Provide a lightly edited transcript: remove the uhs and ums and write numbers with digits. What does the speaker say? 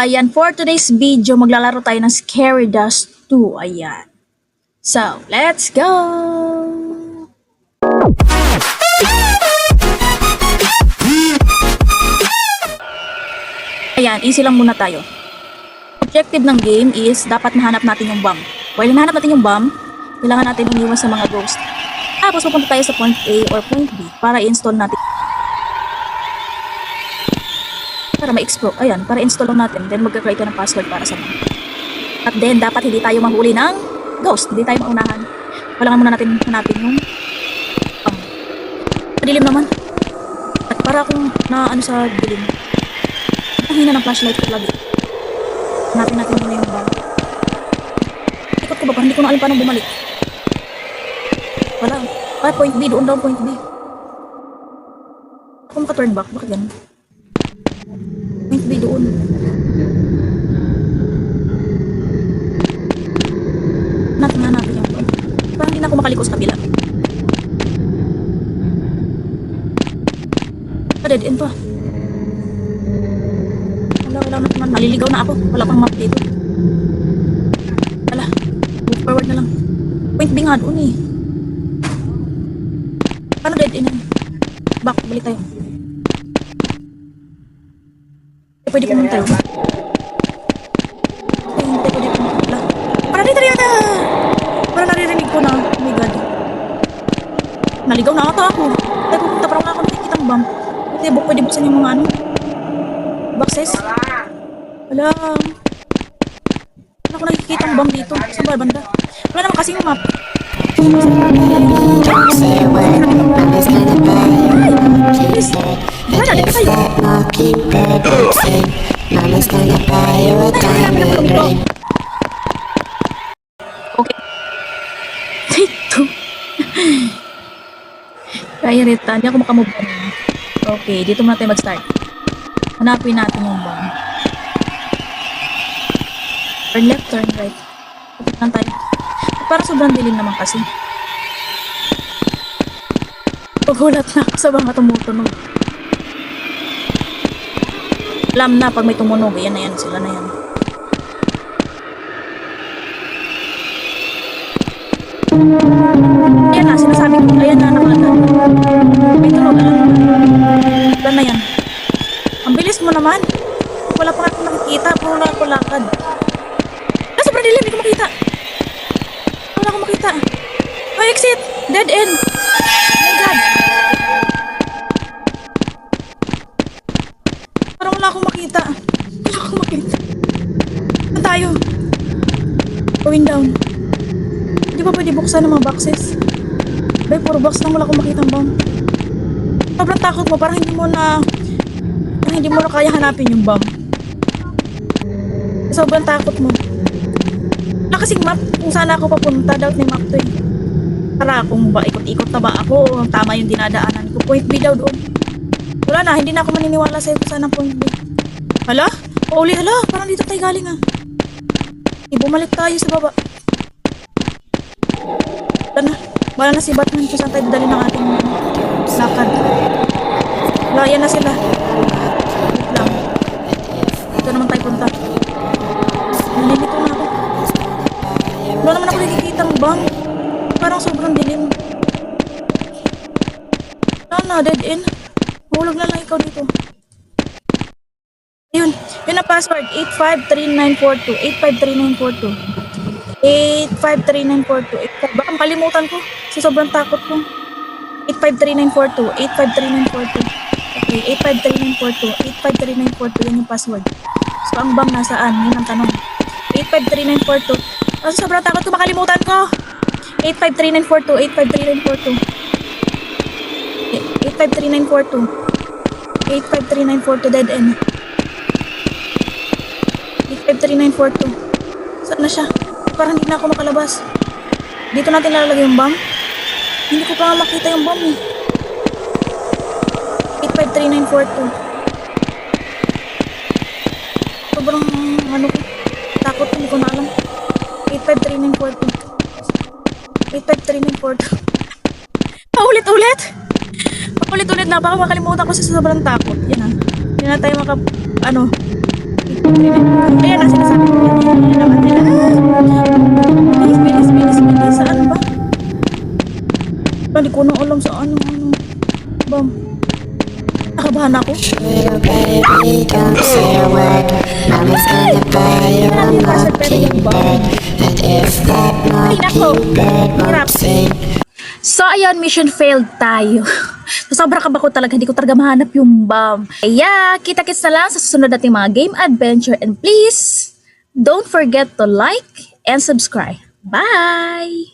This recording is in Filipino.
Ayan, for today's video, maglalaro tayo ng Scary Dust 2. Ayan. So, let's go! Ayan, easy lang muna tayo. Objective ng game is, dapat nahanap natin yung bomb. While nahanap natin yung bomb, kailangan natin umiwas sa mga ghost. Tapos, pupunta tayo sa point A or point B para i-install natin. Para ma-explore. Ayan, para install lang natin. Then, magka-create ka ng password para sa bomb. At then, dapat hindi tayo mahuli ng ghost. Hindi tayo maunahan. Kailangan muna natin hanapin yung bomb. Madilim naman. At para akong na sa dilim. Ang hina ng flashlight ko lagi. Hanapin natin muna yung bomb. Ikot ko ba? Parang hindi ko na alam paano bumalik. Wala. Point B. Doon daw point B. Ako maka-turn back. Bakit ganun? Point B doon. Hanapin yung bomb. Parang hindi na ako makaliko sa kabila. Dead end pa. Wala na naman. Maliligaw na ako. Wala pang map dito. Wala. Move forward na lang. Point B nga doon eh. Paano dead end? Back. Balik tayo. Pwede pumunta tayo. Hindi pwede pumunta. Parang dito rin na! Parang naririnig ko na. Oh my god. Naligaw na ata ako. Tayo pupunta. Parang wala akong nakikita ang bomb. Pwede buksan yung mga ano. Boxes. Wala. Wala ko nakikita ang bomb dito. Saan ba banda? Wala naman kasing map. Wala na, dito tayo. Okay. Dito. Kaya rita, hindi ako makamove on. Okay, dito muna tayo mag-start. Hanapin natin yung bomb. Turn left, turn right. Pupunta tayo. Parang sobrang dilim naman kasi. Pagulat na ako sa mga tumutunog. Alam na pag may tumunog, yan na yan, sila na yan. Ayan na, sinasabi ko, ayan na, nakagad. May tunog, alam na. Alam na yan. Ang bilis mo naman. Wala pa akong nakikita, puro lang ako lakad. Sobrang dilim, hindi ko makita. Wala akong makita. Oh, exit! Dead end! Oh my god! Parang wala akong makita. Wala akong makita. Saan tayo? Going down. Hindi ba pwede buksan ng mga boxes? Bay, puro box lang. Wala akong makita ang bomb. Sobrang takot mo. Parang hindi mo na kaya hanapin yung bomb. Sobrang takot mo. Wala kasing map kung saan ako papunta. Doubt na yung map to eh. Para kung ba ikot-ikot na ba ako, tama yung dinadaanan ko. Point B daw doon. Wala na, hindi na ako maniniwala sa'yo kung saan ang point B. Hala? Pauli, hala, parang dito tayo galing ah. Bumalik tayo sa baba. Wala na si Batman kung saan tayo dali ng ating lakad. Wala, yan na sila. Wait lang. Dito naman tayo punta. Nalilito na ako. Wala naman ako nakikita ang bomb. Parang sobrang dilim. Na, dead end. Hulog na lang ikaw dito. Ayun. Yun ang password. 853942. 853942. 853942. Baka makalimutan ko. Kasi sobrang takot ko. 853942. 853942. Okay. 853942. 853942. Yan yung password. So, ang bomb nasaan? Yun ang tanong. 853942. Kasi sobrang takot ko. Makalimutan ko. 853942. 853942. 853942. 853942 dead end. 853942. Saan na siya? Parang hindi na ako makalabas. Dito natin lalagay yung bomb. Hindi ko pa nga makita yung bomb eh. 853942. Sobrang ano ko. Takot, hindi ko na alam. 853942. 853942. Paulit-ulit! Paulit-ulit na. Baka makalimutan ko sa sobrang takot. Yan ah. Hindi na tayo Ayan ang sinasabi ko kanina naman nila. Bilis, bilis, bilis, bilis. Saan ba? Hindi ko na alam sa ano. Bam. Nakabahan ako. Little baby, don't say a word. Mama's gonna buy you a mockingbird. And if that mockingbird won't sing. So, ayun, mission failed tayo. So, sobrang kaba ko talaga, hindi ko talaga mahanap yung bomb. Kaya, kita-kits na lang sa susunod nating mga game adventure. And please, don't forget to like and subscribe. Bye!